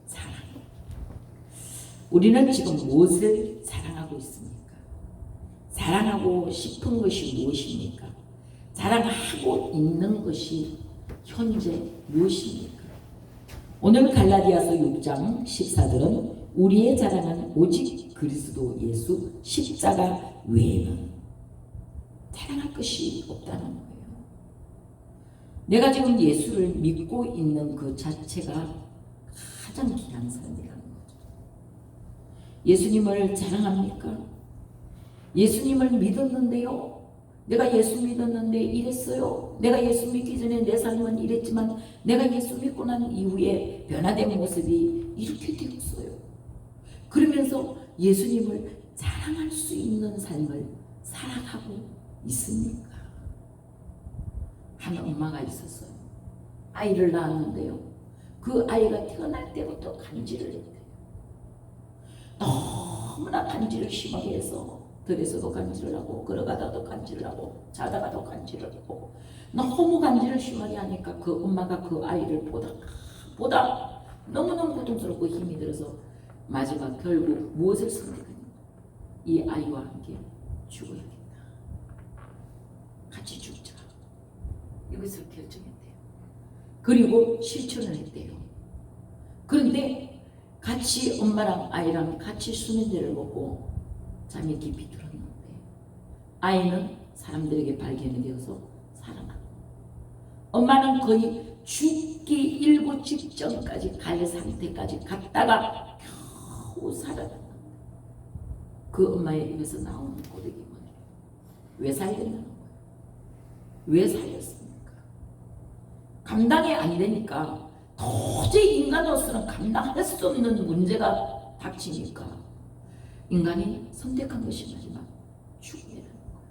사랑. 우리는 지금 무엇을 사랑하고 있습니까? 사랑하고 싶은 것이 무엇입니까? 사랑하고 있는 것이 현재 무엇입니까? 오늘 갈라디아서 6장 14절은 우리의 자랑은 오직 그리스도 예수 십자가 외에는 자랑할 것이 없다는 거예요. 내가 지금 예수를 믿고 있는 그 자체가 가장 귀한 삶이라는 거죠. 예수님을 자랑합니까? 예수님을 믿었는데요. 내가 예수 믿었는데 이랬어요. 내가 예수 믿기 전에 내 삶은 이랬지만 내가 예수 믿고 난 이후에 변화된 모습이 이렇게 되었어요. 그러면서 예수님을 자랑할 수 있는 삶을 살아가고 있습니까? 한 엄마가 있었어요. 아이를 낳았는데요. 그 아이가 태어날 때부터 간질을 했대요. 너무나 간질을 심하게 해서 들에서도 간질을 하고 걸어가다도 간질을 하고 자다가도 간질을 하고 너무 간질을 심하게 하니까 그 엄마가 그 아이를 보다 너무너무 고통스럽고 힘이 들어서 마지막 결국 무엇을 선택하냐? 이 아이와 함께 죽어야겠다. 같이 죽자. 이것을 결정했대요. 그리고 실천을 했대요. 그런데 같이 엄마랑 아이랑 같이 수면제를 먹고 잠이 깊이 들었는데 아이는 사람들에게 발견이 되어서 살아나고 엄마는 거의 죽기 일보 직전까지 갈 상태까지 갔다가 겨우 살아났는데 그 엄마의 입에서 나오는 고백이 뭐예요? 왜 살겠다는 거예요? 왜 살렸습니까? 감당이 안 되니까 도저히 인간으로서는 감당할 수 없는 문제가 닥치니까 인간이 선택한 것이 마지막 죽음이라는 거예요.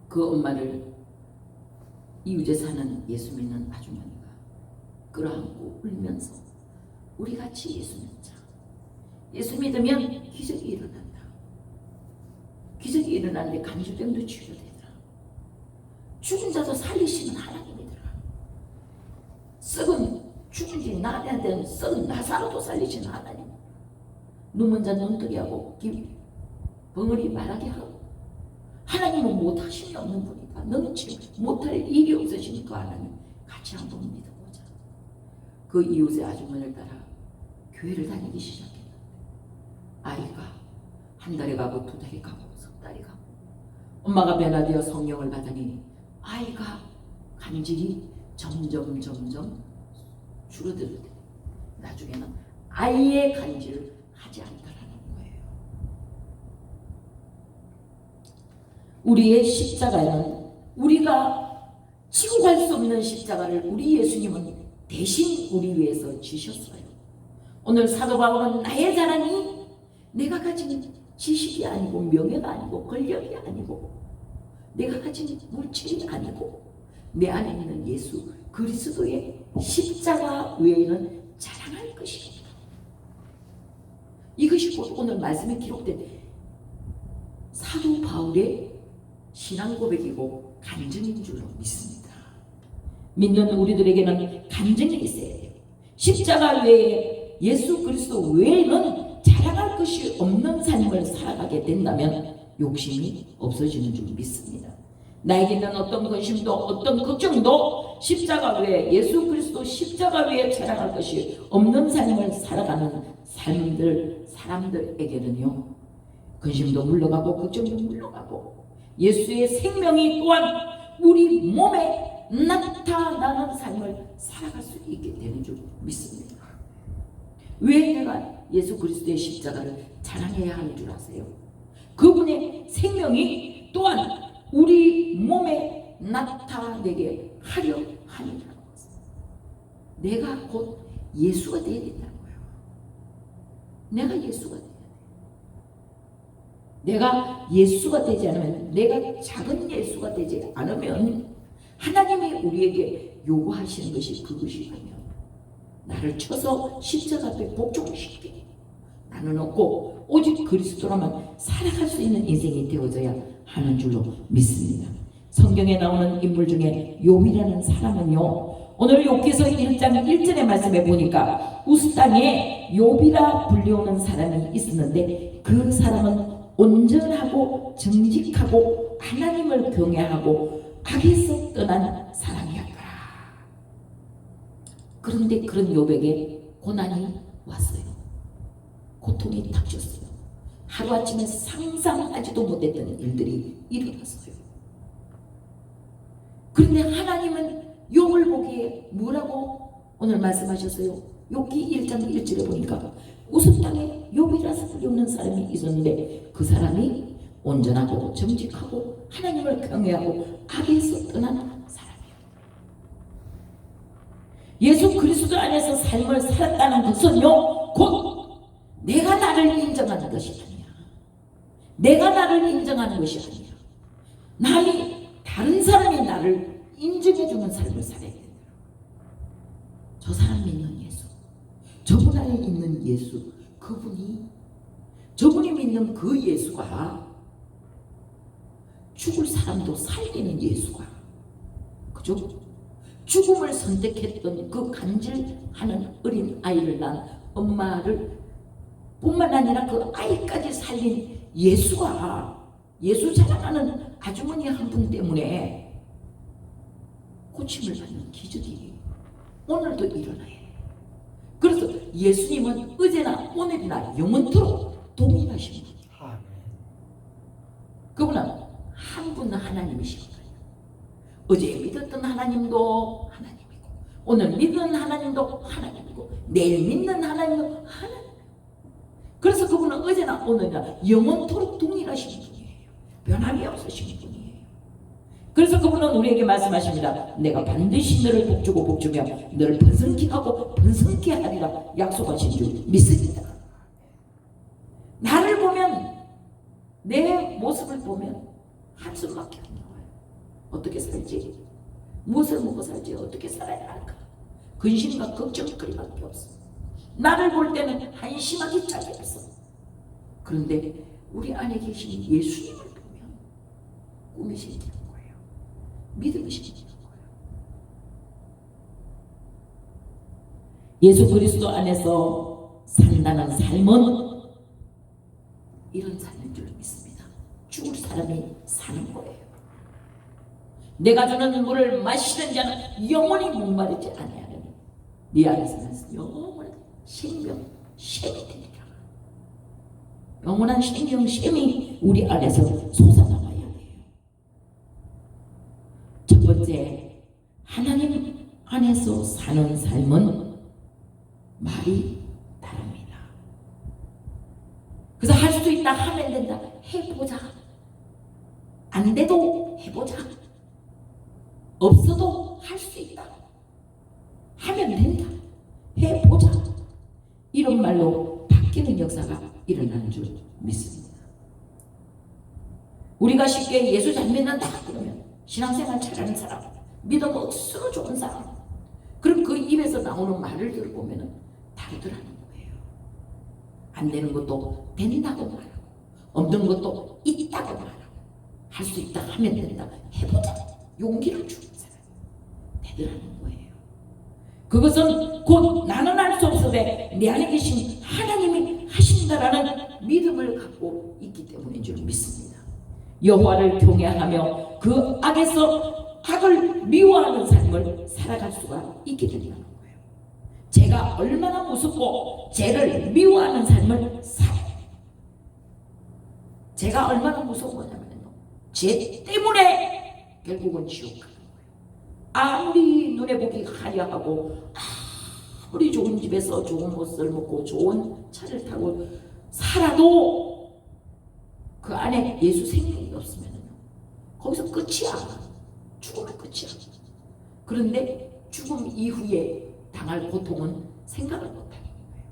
그 엄마를 이웃에 사는 예수 믿는 아주머니가 끌어안고 울면서 우리 같이 예수 믿자. 예수 믿으면 기적이 일어난다. 기적이 일어나는데 간질병도 치료되더라. 죽은 자도 살리시는 하나님이더라. 썩은 죽은 지 나한테는 썩은 나사로도 살리시는 하나님. 눈먼 자 눈뜨게 하고 벙어리 말하게 하고 하나님은 못하심이 없는 분이다. 능치 못할 일이 없으신 그 하나님 같이 한번 믿어보자. 그 이웃의 아주머니를 따라 교회를 다니기 시작했는데 아이가 한 달에 가고 두 달에 가고 석 달에 가고 엄마가 변화되어 성령을 받으니 아이가 간질이 점점 줄어들게 돼. 나중에는 아이의 간질을 하지 않더라는 거예요. 우리의 십자가는 우리가 지고 갈 수 없는 십자가를 우리 예수님은 대신 우리 위해서 지셨어요. 오늘 사도 바울은 나의 자랑이 내가 가진 지식이 아니고 명예가 아니고 권력이 아니고 내가 가진 물질이 아니고 내 안에 있는 예수 그리스도의 십자가 외에는 자랑할 것이 없다. 이것이 곧 오늘 말씀에 기록된 사도 바울의 신앙 고백이고 간증인 줄로 믿습니다. 믿는 우리들에게는 간증이 있어야 돼요. 십자가 외에 예수 그리스도 외에는 자랑할 것이 없는 삶을 살아가게 된다면 욕심이 없어지는 줄 믿습니다. 나에게는 어떤 근심도 어떤 걱정도 십자가 외에 예수 그리스도 십자가 외에 자랑할 것이 없는 삶을 살아가는 사람들에게는요 근심도 물러가고 걱정도 물러가고 예수의 생명이 또한 우리 몸에 나타나는 삶을 살아갈 수 있게 되는 줄 믿습니다. 왜 내가 예수 그리스도의 십자가를 자랑해야 하는 줄 아세요? 그분의 생명이 또한 우리 몸에 나타내게 하려 함이라는 것은 내가 곧 예수가 되어야 된다는 거예요. 내가 예수가 되어야 돼. 내가 예수가 되지 않으면 내가 작은 예수가 되지 않으면 하나님이 우리에게 요구하시는 것이 그것이라면 나를 쳐서 십자가 앞에 복종시키게 나는 없고 오직 그리스도로만 살아갈 수 있는 인생이 되어져야 하는 줄로 믿습니다. 성경에 나오는 인물 중에 욥이라는 사람은요 오늘 욥기서 1장 1절의 말씀에 보니까 우스 땅에 욥이라 불리우는 사람이 있었는데 그 사람은 온전하고 정직하고 하나님을 경외하고 악에서 떠난 사람이었더라. 그런데 그런 욥에게 고난이 왔어요. 고통이 닥쳤어요. 하루아침에 상상하지도 못했던 일들이 일어났어요. 그런데 하나님은 욥을 보기에 뭐라고 오늘 말씀하셨어요? 욥기 1장 1절에 보니까 우스 땅에 욥이라서 불리우는 사람이 있었는데 그 사람이 온전하고 정직하고 하나님을 경외하고 악에서 떠난 사람이에요. 예수 그리스도 안에서 삶을 살았다는 것은요, 곧 내가 나를 인정하는 것이 아니야. 내가 나를 인정하는 것이 아니야. 남이, 다른 사람이 나를 인정해주는 삶을 살아야 된다. 저 사람 믿는 예수, 저분 안에 있는 예수, 저분이 믿는 그 예수가 죽을 사람도 살리는 예수가, 그죠? 죽음을 선택했던 그 간질하는 어린 아이를 낳은 엄마를 뿐만 아니라 그 아이까지 살린 예수가, 예수 자랑하는 아주머니 한 분 때문에 고침을 받는 기적이 오늘도 일어나요. 그래서 예수님은 어제나 오늘이나 영원토록 동일하신 분이에요. 그분은 한 분 하나님이시거든요. 어제 믿었던 하나님도 하나님이고, 오늘 믿는 하나님도 하나님이고, 내일 믿는 하나님도 하나님. 그래서 그분은 어제나 오늘이나 영원토록 동일하신 분이에요. 변함이 없으신 분이에요. 그래서 그분은 우리에게 말씀하십니다. 내가 반드시 너를 복주고 복주며 너를 번성케 하고 번성케 하리라 약속하신 줄 믿습니다. 나를 보면, 내 모습을 보면 한숨밖에 안 나와요. 어떻게 살지? 무엇을 먹고 살지? 어떻게 살아야 할까? 근심과 걱정거리밖에 없어. 나를 볼 때는 한심하기 짝이 없어. 그런데 우리 안에 계신 예수님을 보면 꿈이 생기는 거예요. 믿음이 생기는 거예요. 예수 그리스도 안에서 산다는 삶은 이런 삶인 줄 믿습니다. 죽을 사람이 사는 거예요. 내가 주는 물을 마시는 자는 영원히 목마르지 아니하느니 네 안에서는 영원한 생명 샘이 되리라. 영원한 생명 샘이 우리 안에서 솟아나와야 돼요. 첫 번째, 하나님 안에서 사는 삶은 말이 다릅니다. 그래서 할 수 있다, 하면 된다, 해보자. 안 돼도 해보자. 없어도 할 수 있다, 하면 된다, 해보자. 이런 말로 바뀌는 역사가 일어나는 줄 믿습니다. 우리가 쉽게 예수 잘 믿는다 그러면 신앙생활 잘하는 사람, 믿음 억수로 좋은 사람, 그럼 그 입에서 나오는 말을 들어보면 다르더라는 거예요. 안 되는 것도 된다고 말하고, 없는 것도 있다고 말하고, 할 수 있다, 하면 된다, 해보자, 용기를 주는 사람 되더라는 거예요. 그것은 곧 나는 할 수 없으되 내 안에 계신 하나님이 하신다라는 믿음을 갖고 있기 때문인 줄 믿습니다. 여호와를 경외하며 그 악에서 악을 미워하는 삶을 살아갈 수가 있게 된다는 거예요. 죄가 얼마나 무섭고 죄를 미워하는 삶을 살아요. 죄가 얼마나 무서운 거냐면요, 죄 때문에 결국은 지옥 가는 거예요. 아무리 눈에 보기 화려하고 아무리 좋은 집에서 좋은 옷을 먹고 좋은 차를 타고 살아도 그 안에 예수 생명이 없으면 거기서 끝이야. 죽으면 끝이야. 그런데 죽음 이후에 당할 고통은 생각을 못하는 거예요.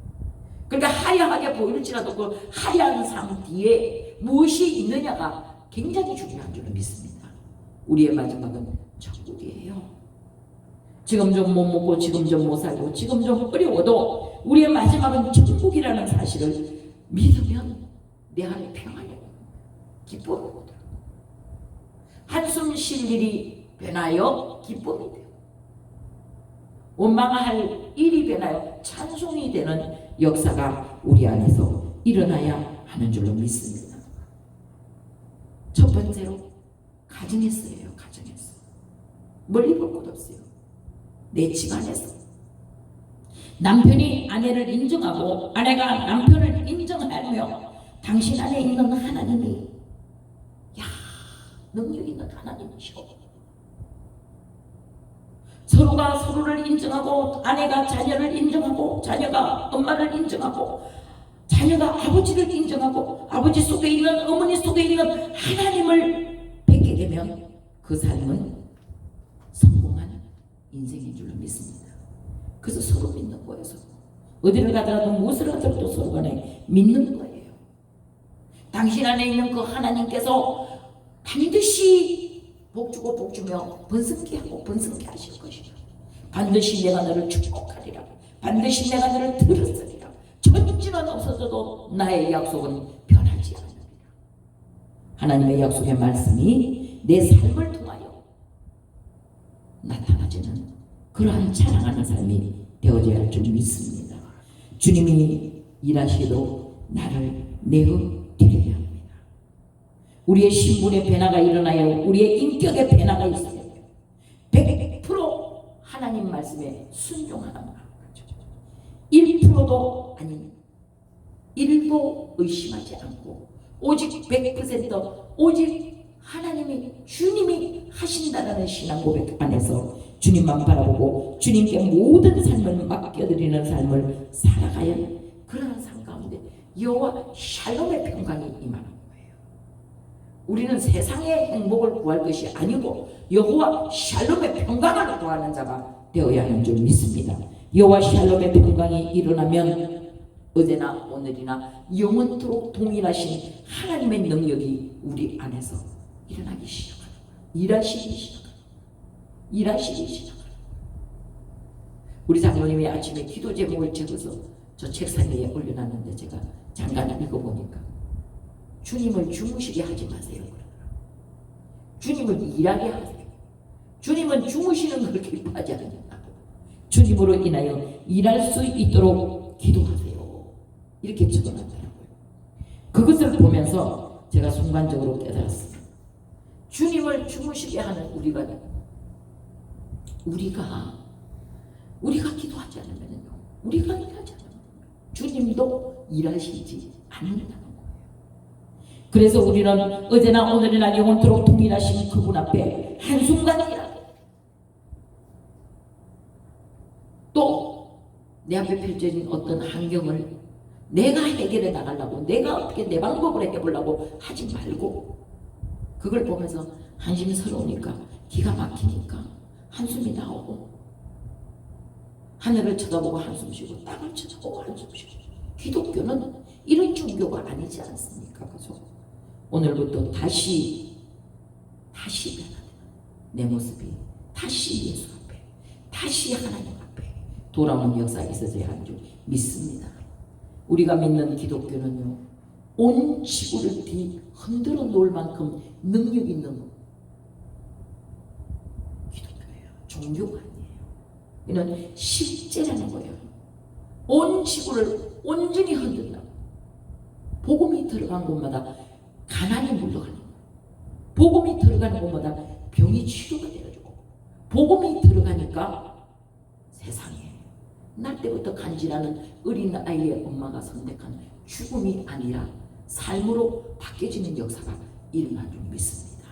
그러니까 하야하게 보일지라도 그 하야한 삶 뒤에 무엇이 있느냐가 굉장히 중요한 줄 믿습니다. 우리의 마지막은 천국이에요. 지금 좀 못 먹고, 지금 좀 못 살고, 지금 좀 어려워도 우리의 마지막은 천국이라는 사실을 믿으면 내 안에 평안이 오고 기쁨이 오더라고요. 한숨 쉴 일이 변하여 기쁨이 돼요. 원망할 일이 변하여 찬송이 되는 역사가 우리 안에서 일어나야 하는 줄로 믿습니다. 첫 번째로 가정에서예요. 가정에서. 멀리 볼 것 없어요. 내 집안에서. 남편이 아내를 인정하고 아내가 남편을 인정하며 당신 안에 있는 하나님이 능력 있는 하나님이시오. 서로가 서로를 인정하고 아내가 자녀를 인정하고 자녀가 엄마를 인정하고 자녀가 아버지를 인정하고 아버지 속에 있는 어머니 속에 있는 하나님을 뵙게 되면 그 삶은 성공한 인생인 줄로 믿습니다. 그래서 서로 믿는 거예요. 서로. 어디를 가더라도 무엇을 하더라도 서로 간에 믿는 거예요. 당신 안에 있는 그 하나님께서 반드시 복주고 복주며 번성케하고 번성케 하실 것이다. 반드시 내가 너를 축복하리라. 반드시 내가 너를 들었으리라. 천지는 없어져도 나의 약속은 변하지 않으리라. 하나님의 약속의 말씀이 내 삶을 통하여 나타나지는 그러한 자랑하는 삶이 되어져야 할 줄 믿습니다. 주님이 일하시도록 나를 내어드려야 합니다. 우리의 신분의 변화가 일어나요. 우리의 인격의 변화가 있어야 돼요. 100% 하나님 말씀에 순종하는 마음. 1%도 아닌 1도 의심하지 않고 오직 100% 오직 하나님이 주님이 하신다는 신앙 고백 안에서 주님만 바라보고 주님께 모든 삶을 맡겨드리는 삶을 살아가야 그러한 삶 가운데 여호와 샬롬의 평강이 임하는 거예요. 우리는 세상의 행복을 구할 것이 아니고 여호와 샬롬의 평강을 구하는 자가 되어야 하는 줄 믿습니다. 여호와 샬롬의 평강이 일어나면 어제나 오늘이나 영원토록 동일하신 하나님의 능력이 우리 안에서 일어나기 시작합니다. 일하시기 시작합니다. 우리 장로님이 아침에 기도 제목을 적어서 저 책상 위에 올려놨는데 제가 잠깐 읽어보니까 주님을 주무시게 하지 마세요. 주님을 일하게 하세요. 주님은 주무시는 걸 기뻐하지 않는다. 주님으로 인하여 일할 수 있도록 기도하세요. 이렇게 적어놨더라고요. 그것을 보면서 제가 순간적으로 깨달았습니다. 주님을 주무시게 하는 우리가 기도하지 않으면요, 우리가 일하지 않으면 주님도 일하시지 않는다는 거예요. 그래서 우리는 어제나 오늘이나 영원토록 동일하신 그분 앞에 한순간이라도 또 내 앞에 펼쳐진 어떤 환경을 내가 해결해 나가려고 내가 어떻게 내 방법으로 해보려고 하지 말고 그걸 보면서 한심스러우니까 기가 막히니까 한숨이 나오고 하늘을 쳐다보고 한숨 쉬고 땅을 쳐다보고 한숨 쉬고 기독교는 이런 종교가 아니지 않습니까? 그래서 오늘부터 다시 변하는 내 모습이 다시 예수 앞에 다시 하나님 앞에 돌아오는 역사가 있어져야 하는 줄 믿습니다. 우리가 믿는 기독교는요, 온 지구를 흔들어 놓을 만큼 능력 있는 기독교예요. 종교가 아니에요. 이는 실제라는 거예요. 온 지구를 온전히 흔든다. 복음이 들어간 곳마다 가난이 물러가는 거예요. 복음이 들어가는 곳마다 병이 치료가 되어지고 복음이 들어가니까 세상에 날 때부터 간지나는 어린 아이의 엄마가 선택한 죽음이 아니라 삶으로 바뀌어지는 역사가 일어난 줄 믿습니다.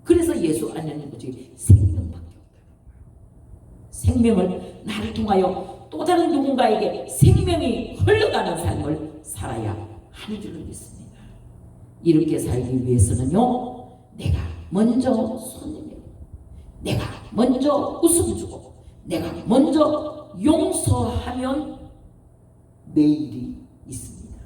그래서 예수 안에는 오직 생명밖에 없다. 생명을 나를 통하여 또 다른 누군가에게 생명이 흘러가는 삶을 살아야 하는 줄 믿습니다. 이렇게 살기 위해서는요, 내가 먼저 손 내밀고 내가 먼저 웃음 주고 내가 먼저 용서하면 내일이 있습니다.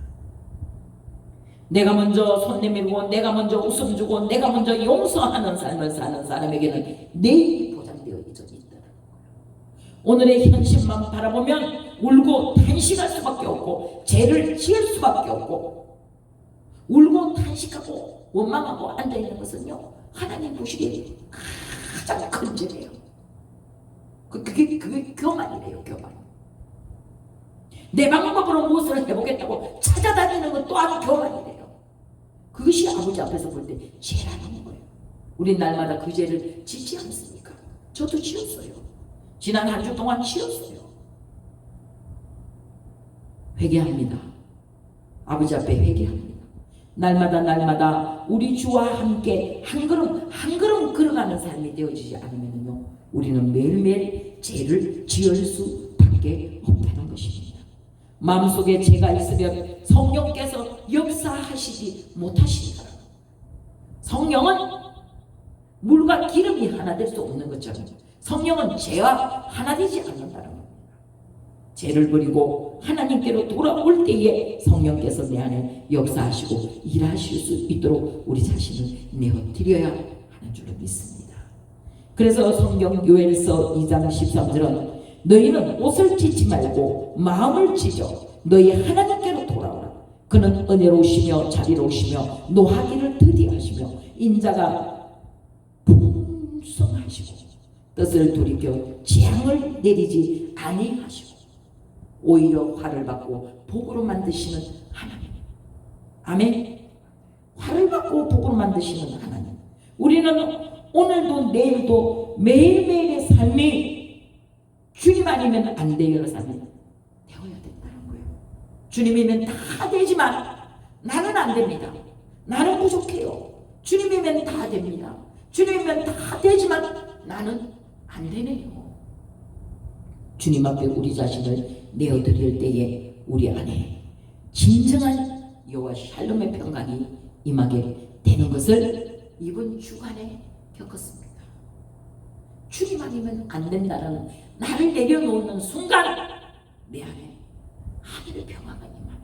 내가 먼저 손 내밀고 내가 먼저 웃음 주고 내가 먼저 용서하는 삶을 사는 사람에게는 내일이 보장되어 있더라고요. 오늘의 현실만 바라보면 울고 탄식할 수밖에 없고 죄를 지을 수밖에 없고 울고 탄식하고 원망하고 앉아있는 것은요, 하나님 보시기에 가장 큰 죄예요. 그게 교만이래요, 교만. 내 방법으로 무엇을 해보겠다고 찾아다니는 건 또한 교만이래요. 그것이 아버지 앞에서 볼 때 죄라는 거예요. 우리 날마다 그 죄를 짓지 않습니까? 저도 지었어요. 지난 한 주 동안 지었어요. 회개합니다. 아버지 앞에 회개합니다. 날마다 우리 주와 함께 한 걸음 걸어가는 삶이 되어지지 않으면요, 우리는 매일매일 죄를 지을 수밖에 없다는 것입니다. 마음속에 죄가 있으면 성령께서 역사하시지 못하신다. 성령은 물과 기름이 하나 될 수 없는 것처럼 성령은 죄와 하나 되지 않는다는 겁니다. 죄를 버리고 하나님께로 돌아올 때에 성령께서 내 안에 역사하시고 일하실 수 있도록 우리 자신을 내어드려야 하는 줄로 믿습니다. 그래서 성경 요엘서 2장 13절은 너희는 옷을 찢지 말고 마음을 찢어 너희 하나님께로 돌아오라. 그는 은혜로우시며 자비로우시며 노하기를 더디하시며 인자가 풍성하시고 뜻을 돌이켜 재앙을 내리지 아니하시고 오히려 화를 받고 복으로 만드시는 하나님. 아멘. 화를 받고 복으로 만드시는 하나님. 우리는 오늘도 내일도 매일매일의 삶이 주님 아니면 안 돼요. 삶이 되어야 된다는 거예요. 주님이면 다 되지만 나는 안 됩니다. 나는 부족해요. 주님이면 다 됩니다. 주님이면 다 되지만 나는 안 되네요. 주님 앞에 우리 자신을 내어드릴 때에 우리 안에 진정한 여호와 샬롬의 평강이 임하게 되는 것을 이번 주간에 겪었습니다. 주님 아니면 안 된다는 나를 내려놓는 순간 내 안에 하늘의 평화가 임하는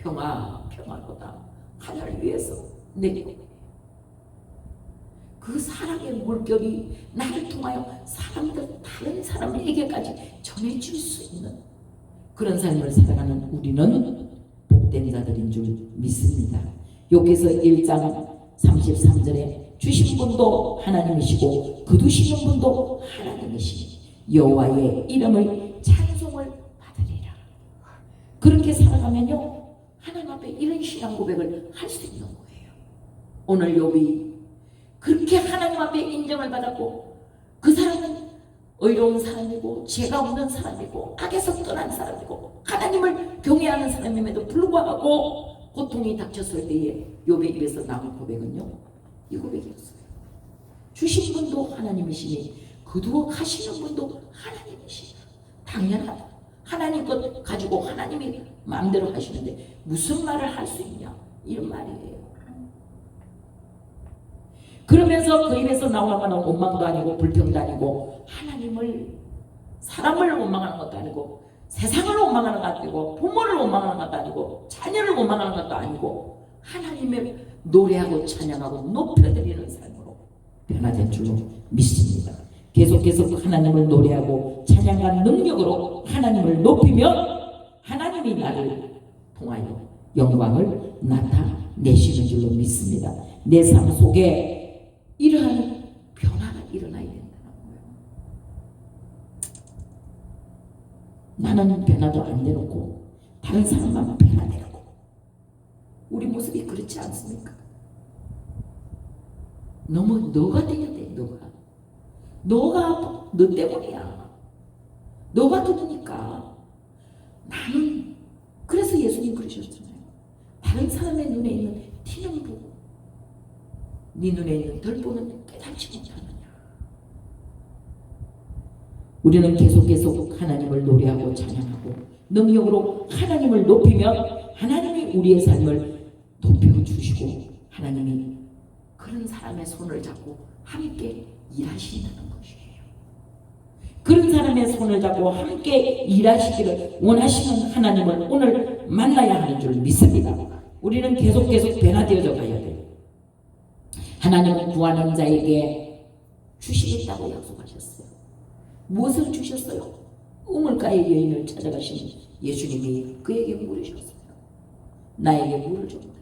거예요. 평화보다 하나를 위해서 내리고 그 사랑의 물결이 나를 통하여 다른 사람에게까지 전해질 수 있는 그런 삶을 살아가는 우리는 복된 자들인 줄 믿습니다. 여기서 1장 33절에 주신 분도 하나님이시고 거두시는 분도 하나님이시니 여호와의 이름의 찬송을 받으리라. 그렇게 살아가면요, 하나님 앞에 이런 신앙 고백을 할 수 있는 거예요. 오늘 욥이 그렇게 하나님 앞에 인정을 받았고 그 사람은 의로운 사람이고 죄가 없는 사람이고 악에서 떠난 사람이고 하나님을 경외하는 사람임에도 불구하고 고통이 닥쳤을 때에 욥의 입에서 나온 고백은요, 이 고백이었어요. 주신 분도 하나님이시니 거두어 가시는 분도 하나님이시니 당연하다. 하나님 것 가지고 하나님이 마음대로 하시는데 무슨 말을 할 수 있냐, 이런 말이에요. 그러면서 그 입에서 나오는 것은 원망도 아니고 불평도 아니고 사람을 원망하는 것도 아니고 세상을 원망하는 것도 아니고 부모를 원망하는 것도 아니고 자녀를 원망하는 것도 아니고 하나님의 노래하고 찬양하고 높여드리는 삶으로 변화된 줄로 믿습니다. 계속해서 하나님을 노래하고 찬양한 능력으로 하나님을 높이면 하나님이 나를 통하여 영광을 나타내시는 줄로 믿습니다. 내 삶 속에 이러한 변화가 일어나야 된다는 거예요. 나는 변화도 안 되놓고 다른 사람만 변화되고 우리 모습이 그렇지 않습니까? 너무 너가 돼야 돼. 너가 너 때문이야. 너가 들으니까 나는, 그래서 예수님 그러셨잖아요. 다른 사람의 눈에 있는 티는 보고 네 눈에 있는 덜보는 깨닫지 못하느냐. 우리는 계속 하나님을 노래하고 찬양하고 능력으로 하나님을 높이면 하나님이 우리의 삶을 높여주시고 하나님이 그런 사람의 손을 잡고 함께 일하신다는 것이에요. 그런 사람의 손을 잡고 함께 일하시기를 원하시는 하나님을 오늘 만나야 하는 줄 믿습니다. 우리는 계속 변화되어져 가야 돼요. 하나님은 구하는 자에게 주시겠다고 약속하셨어요. 무엇을 주셨어요? 우물가의 여인을 찾아가신 예수님이 그에게 물으셨어요. 나에게 물을 좀 달라.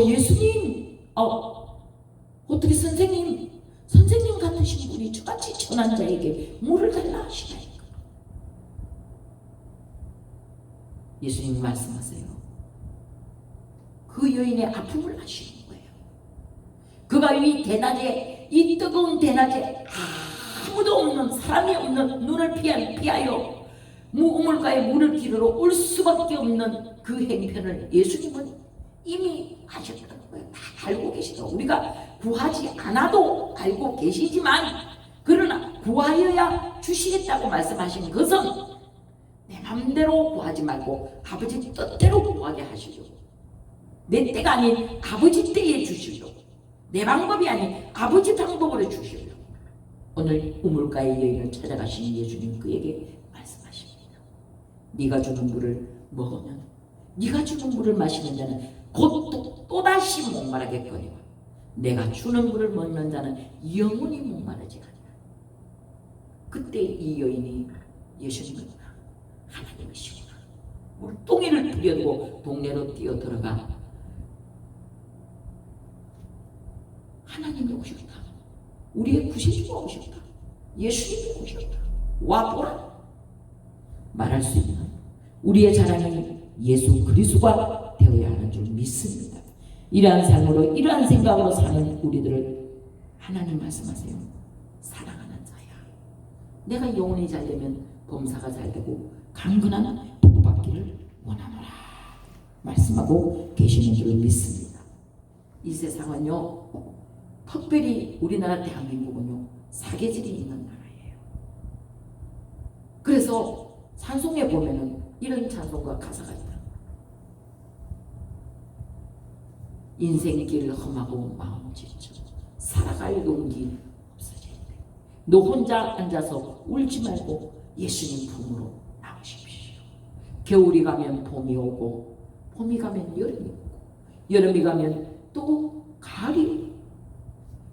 예수님, 어떻게 선생님 같은 드신 분이 저같이 천한 자에게 물을 달라 하시나이까. 예수님 말씀하세요. 그 여인의 아픔을 아시는 거예요. 그가 이 대낮에, 이 뜨거운 대낮에 아무도 없는, 사람이 없는, 눈을 피하여 우물가에 물을 기르러 올 수밖에 없는 그 행편을 예수님은 이미 하셨다는 거예요. 다 알고 계시죠. 우리가 구하지 않아도 알고 계시지만, 그러나 구하여야 주시겠다고 말씀하신 것은 내 맘대로 구하지 말고 아버지 뜻대로 구하게 하시려고, 내 때가 아닌 아버지 때에 주시려고, 내 방법이 아닌 아버지 방법으로 주시려고 오늘 우물가의 여인을 찾아가신 예수님 그에게 말씀하십니다. 네가 주는 물을 먹으면, 네가 주는 물을 마시는 자는 곧 또다시 목마르겠거니와 내가 주는 물을 먹는 자는 영원히 목마르지 않으리라. 그때 이 여인이 예수님이구나, 하나님이시구나, 물동이를 들여두고 동네로 뛰어들어가 하나님이 오셨다, 우리의 구세주가 오셨다, 예수님이 오셨다, 와보라 말할 수 있는 우리의 자랑이 예수 그리스도가 되어야 하는 줄 믿습니다. 이러한 삶으로, 이러한 생각으로 사는 우리들을 하나님 말씀하세요. 사랑하는 자야, 내가 영혼이 잘 되면 범사가 잘 되고 강건한 복받기를 원하노라 말씀하고 계시는 줄 믿습니다. 이 세상은요, 특별히 우리나라 대한민국은요, 사계절이 있는 나라예요. 그래서 찬송에 보면은 이런 찬송과 가사가 있다. 인생길 험하고 마음 지쳐 살아갈 용기 없어질 때 너 혼자 앉아서 울지 말고 예수님 품으로 나오십시오. 겨울이 가면 봄이 오고, 봄이 가면 여름이 오고, 여름이 가면 또 가을이 오고,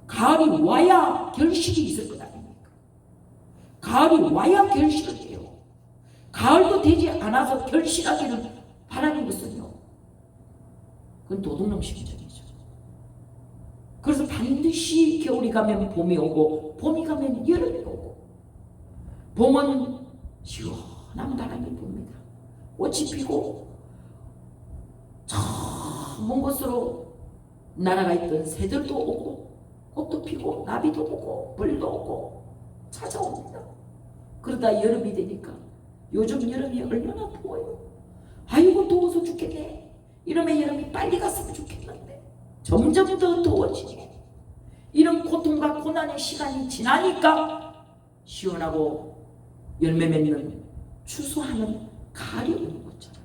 가을이 와야 결실이 있을 것 아닙니까? 가을이 와야 결실을 해요. 가을도 되지 않아서 결실하기를 바라는 것은요, 그건 도둑놈 심정이죠. 그래서 반드시 겨울이 가면 봄이 오고, 봄이 가면 여름이 오고, 봄은 시원한 바람이 붑니다. 꽃이 피고 저 먼 곳으로 날아가 있던 새들도 오고, 꽃도 피고, 나비도 오고, 벌도 오고 찾아옵니다. 그러다 여름이 되니까, 요즘 여름이 얼마나 더워요. 아이고 더워서 죽겠네. 이러면 여름이 빨리 갔으면 좋겠는데 점점 더 더워지네. 이런 고통과 고난의 시간이 지나니까 시원하고 열매 맺는, 추수하는 가을이 오는 것처럼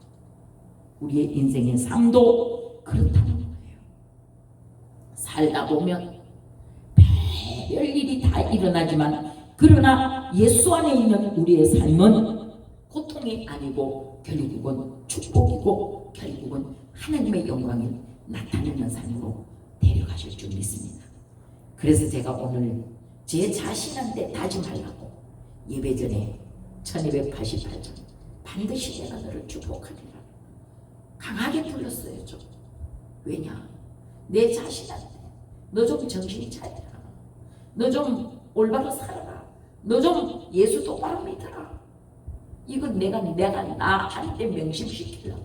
우리의 인생의 삶도 그렇다는 거예요. 살다 보면 별 일이 다 일어나지만, 그러나 예수 안에 있는 우리의 삶은 고통이 아니고 결국은 축복이고, 결국은 하나님의 영광이 나타나는 삶으로 데려가실 줄 믿습니다. 그래서 제가 오늘 제 자신한테 다짐하려고 예배 전에 1288장 반드시 내가 너를 축복하리라 강하게 불렀어요. 좀. 왜냐? 내 자신한테 너 좀 정신 차려라, 너 좀 올바로 살아라, 너 좀 예수 똑바로 믿어라. 이건 내가 나한테 명심시키려고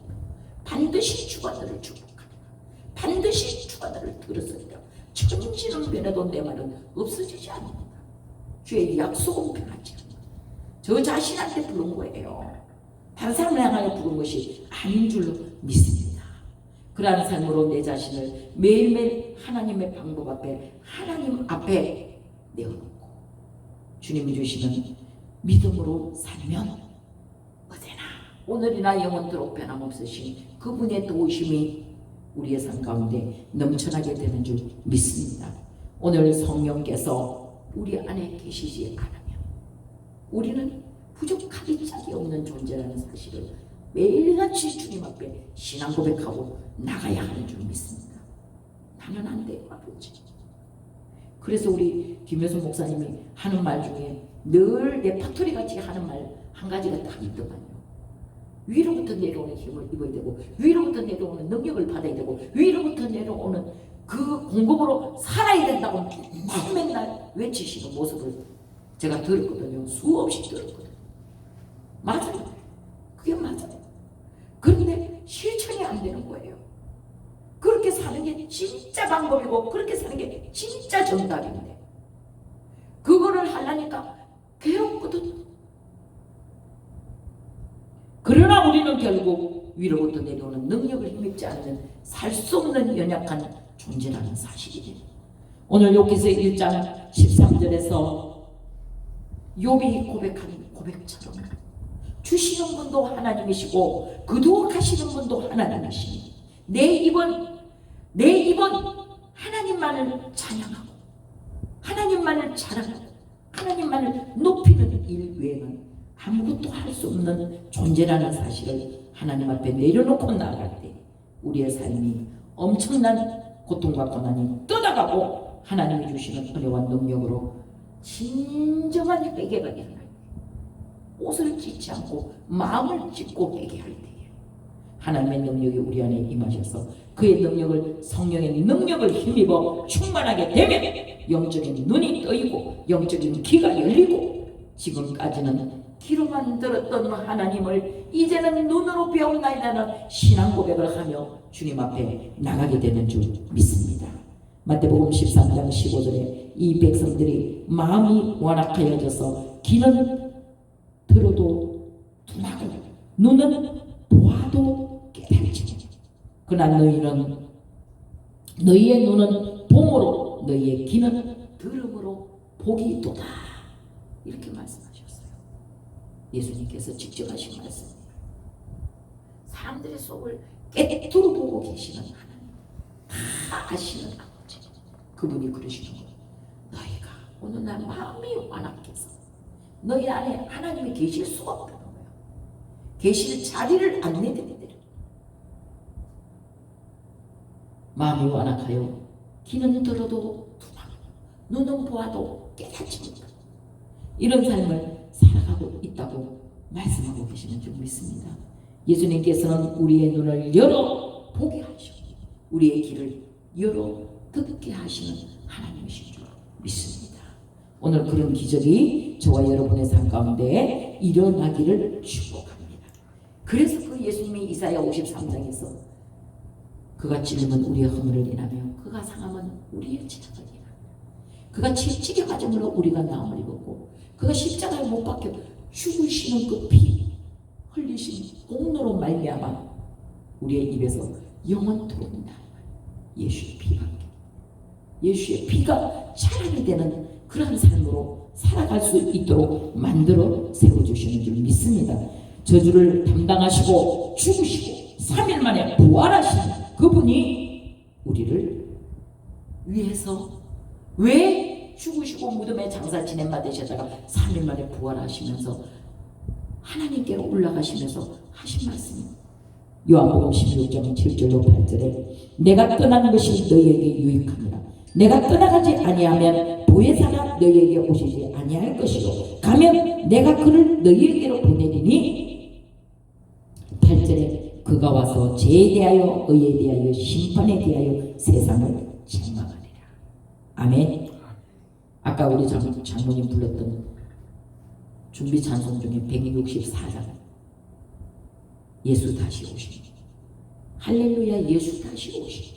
반드시 주가 너를 축복하리라, 반드시 주가 너를 들었으리라. 천지는 변해도 내 말은 없어지지 않는다. 주의 약속은 변하지 않는다. 저 자신한테 부른 거예요. 다른 사람을 향하여 부른 것이 아닌 줄로 믿습니다. 그러한 삶으로 내 자신을 매일매일 하나님의 방법 앞에, 하나님 앞에 내어놓고 주님이 주시는 믿음으로 살면 어제나 오늘이나 영원토록 변함없으신 그분의 도우심이 우리의 삶 가운데 넘쳐나게 되는 줄 믿습니다. 오늘 성령께서 우리 안에 계시지 않으면 우리는 부족하기 짝이 없는 존재라는 사실을 매일같이 주님 앞에 신앙 고백하고 나가야 하는 줄 믿습니다. 나는 안 돼요, 아버지. 그래서 우리 김효수 목사님이 하는 말 중에 늘 레파토리같이 하는 말 한 가지가 딱 있더만요. 위로부터 내려오는 힘을 입어야 되고, 위로부터 내려오는 능력을 받아야 되고, 위로부터 내려오는 그 공급으로 살아야 된다고 맨날 외치시는 모습을 제가 들었거든요. 수없이 들었거든요. 맞아요. 그게 맞아요. 그런데 실천이 안 되는 거예요. 그렇게 사는 게 진짜 방법이고 그렇게 사는 게 진짜 정답인데 그거를 하려니까 괴롭거든. 그러나 우리는 결국 위로부터 내려오는 능력을 힘입지 않으면 살 수 없는 연약한 존재라는 사실이에요. 오늘 욥기서 1장 13절에서 욥이 고백한 고백처럼 주시는 분도 하나님이시고 거두어가시는 분도 하나님이시니 내 입은 하나님만을 찬양하고 하나님만을 자랑하고 하나님만을 높이는 일 외에는 아무것도 할 수 없는 존재라는 사실을 하나님 앞에 내려놓고 나아갈 때 우리의 삶이 엄청난 고통과 고난이 떠나가고 하나님이 주시는 은혜와 능력으로 진정한 회개가 일어날 때 옷을 찢지 않고 마음을 찢고 회개할 때에 하나님의 능력이 우리 안에 임하셔서 그의 능력을 성령의 능력을 힘입어 충만하게 되면 영적인 눈이 뜨이고 영적인 귀가 열리고 지금까지는 귀로만 들었던 하나님을 이제는 눈으로 배웠나이다는 신앙 고백을 하며 주님 앞에 나가게 되는 줄 믿습니다. 마태복음 13장 15절에 이 백성들이 마음이 완악하여져서 귀는 들어도 둔하고 눈은 보아도 깨달지 그러나 너희의 눈은 봄으로 너희의 귀는 들음으로 복이 있도다 이렇게 말씀하셨어요. 예수님께서 직접 하신 말씀입니다. 사람들의 속을 깨뚫어 보고 계시는 하나님, 다 아시는 아버지, 그분이 그러시는 거예요. 너희가 오늘 날 마음이 완악해서 너희 안에 하나님이 계실 수가 없다는 거예요. 계실 자리를 안 내드리더라. 마음이 완악하여 귀는 들어도 둔하고 눈은 보아도 깨닫지 못하고 이런 삶을 살아가고 있다고 말씀하고 계시는 줄 믿습니다. 예수님께서는 우리의 눈을 열어 보게 하시고 우리의 귀를 열어 듣게 하시는 하나님이신 줄 믿습니다. 오늘 그런 기적이 저와 여러분의 삶 가운데 일어나기를 축복합니다. 그래서 그 예수님이 이사야 53장에서 그가 찔림은 우리의 허물을 인하며 그가 상함은 우리의 죄악을 인하며 그가 채찍에 맞음으로 우리가 나음을 입었고 그가 십자가에 못 박혀 죽으시는 그 피 흘리신 공로로 말미암아 우리의 입에서 영원토록 나는 예수의 피밖에 예수의 피가 자랑이 되는 그러한 삶으로 살아갈 수 있도록 만들어 세워주시는 줄 믿습니다. 저주를 담당하시고 죽으시고 3일 만에 부활하신 그분이 우리를 위해서 왜 죽으시고 무덤에 장사 지낸 받으셨다가 3일 만에 부활하시면서 하나님께로 올라가시면서 하신 말씀이 요한복음 16장 7절로 8절에 내가 떠나는 것이 너희에게 유익함이라 내가 떠나가지 아니하면 보혜사가 너희에게 오시지 아니할 것이요 가면 내가 그를 너희에게로 보내리니 8절에 그가 와서 죄에 대하여 의에 대하여 심판에 대하여 세상을 책망하리라. 아멘. 아까 우리 장로님 불렀던 준비 찬송 중에 164장 예수 다시 오시니 할렐루야 예수 다시 오시니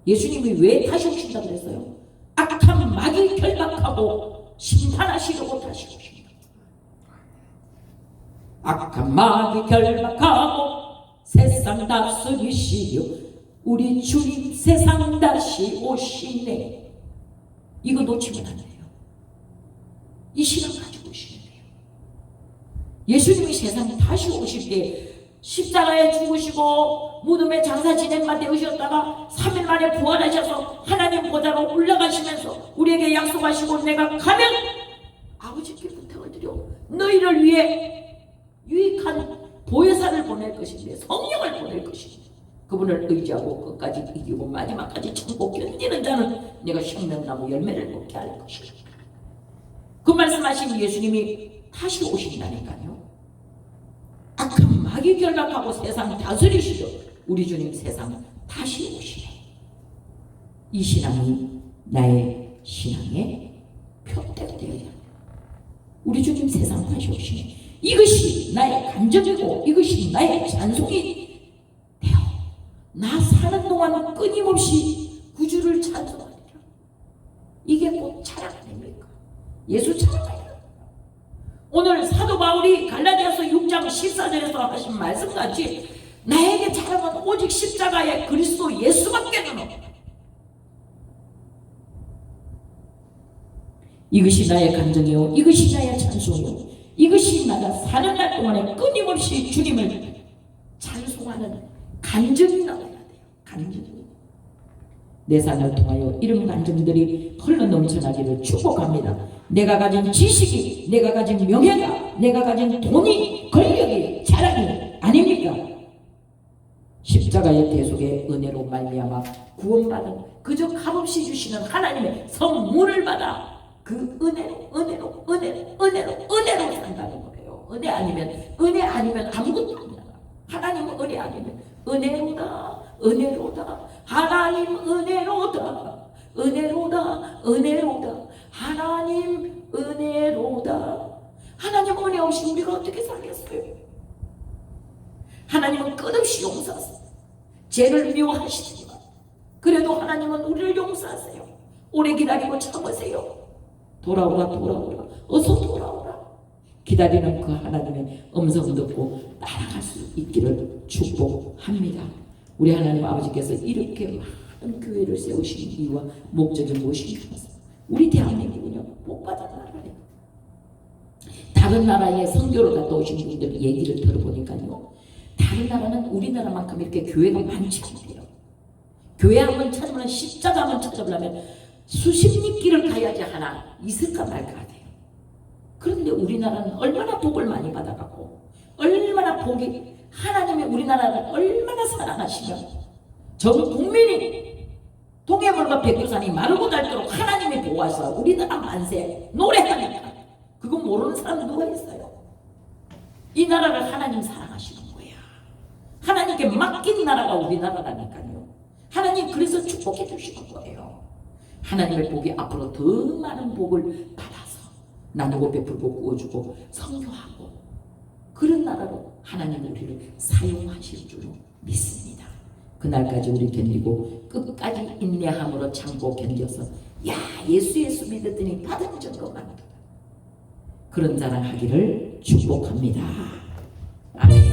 예수님이 왜 다시 오신다고 그랬어요? 악한 마귀 결박하고 심판하시려고 다시 오신다. 악한 마귀 결박하고 세상 다스리시려 우리 주님 세상 다시 오시네. 이거 놓치면 안 돼요. 이 신앙 가지고 오시면 돼요. 예수님이 세상 다시 오실 때 십자가에 죽으시고 무덤에 장사 지낸바 되으셨다가 3일 만에 부활하셔서 하나님 보좌로 올라가시면서 우리에게 약속하시고 내가 가면 아버지께 부탁을 드려 너희를 위해 유익한 보혜사를 보낼 것인데 성령을 보낼 것인데 그분을 의지하고 끝까지 이기고 마지막까지 참고 견디는 자는 내가 생명나무 열매를 먹게 할 것이다. 그 말씀하신 예수님이 다시 오신다니까요. 악한 마귀 결박하고 세상 다스리시죠. 우리 주님 세상 다시 오시네. 이 신앙이 나의 신앙의 표대가 되어야 합니다. 우리 주님 세상 다시오시니 이것이 나의 감정이고 이것이 나의 찬송이 되어 나 사는 동안 끊임없이 구주를 찬송하리라. 이게 곧 찬양 아닙니까? 예수 찬양하리라. 오늘 사도 바울이 갈라디아서 6장 14절에서 하신 말씀같이 나에게 찬양은 오직 십자가의 그리스도 예수밖에는 없다. 이것이 나의 감정이요 이것이 나의 찬송이요 이것이 나가 사는 날 동안에 끊임없이 주님을 찬송하는 감정이 나와야 돼요. 감정이. 내 삶을 통하여 이런 감정들이 흘러 넘쳐나기를 축복합니다. 내가 가진 지식이, 내가 가진 명예가, 내가 가진 돈이, 권력이, 자랑이 아닙니까? 십자가의 대속의 은혜로 말미암아 구원받은 그저 값없이 주시는 하나님의 선물을 받아 그 은혜로 산다는 거예요. 은혜 아니면 아무것도 아니야. 하나님은 은혜 아니면 은혜로다. 하나님 은혜로다. 하나님 은혜로다. 하나님 은혜 없이 우리가 어떻게 살겠어요? 하나님은 끝없이 용서하세요. 죄를 미워하시지만 그래도 하나님은 우리를 용서하세요. 오래 기다리고 참으세요. 돌아오라 어서 돌아오라. 기다리는 그 하나님의 음성 듣고 따라갈 수 있기를 축복합니다. 우리 하나님 아버지께서 이렇게 많은 교회를 세우신 이유와 목적이 무엇인가? 우리 대한민국은요 복받은 나라예요. 다른 나라에 선교를 갔다 오신 분들 얘기를 들어보니까요 다른 나라는 우리나라만큼 이렇게 교회가 많지 않대요. 교회 한번 찾으면 십자가 한번 찾으려면 수십 리길을 가야지 하나 있을까 말까 돼요. 그런데 우리나라는 얼마나 복을 많이 받아갖고 얼마나 복이 하나님이 우리나라를 얼마나 사랑하시면 전 국민이 동해물과 백두산이 마르고 닳도록 하나님이 보호하셔 우리나라 만세 노래하니까 그거 모르는 사람 누가 있어요? 이 나라를 하나님 사랑하시는 거야. 하나님께 맡긴 나라가 우리나라라니까요. 하나님 그래서 축복해 주시는 거예요. 하나님의 복이 앞으로 더 많은 복을 받아서 나누고 베풀고 구워주고 선교하고 그런 나라로 하나님 우리를 사용하실 줄로 믿습니다. 그날까지 우리 견디고 끝까지 인내함으로 참고 견뎌서 야 예수 믿었더니 받은 증거만 그런 자랑 하기를 축복합니다. 아멘.